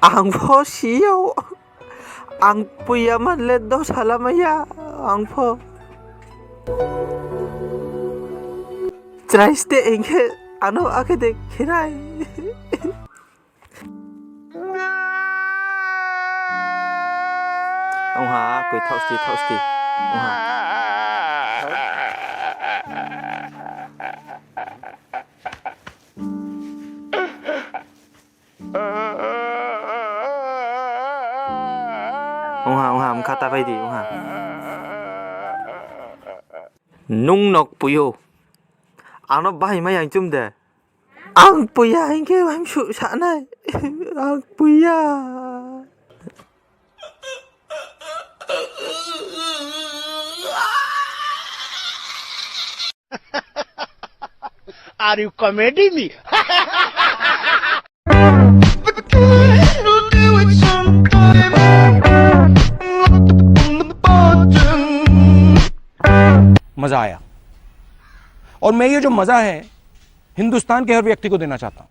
Angpo siyo. Ang puyaman ledo salamaya. Angpo. Traiste inge ano akede kirai. Ông Hà cười thao sti. Ông Hà. Ông Hà ông kata bay đi ông Hà. Nung nok puyo. Ano bahay mayang chumde. Ang puya inge wam shu sana. Ang puya. Are you comedy me? मजा आया और मैं ये जो मजा है हिंदुस्तान के हर व्यक्ति को देना चाहता हूँ।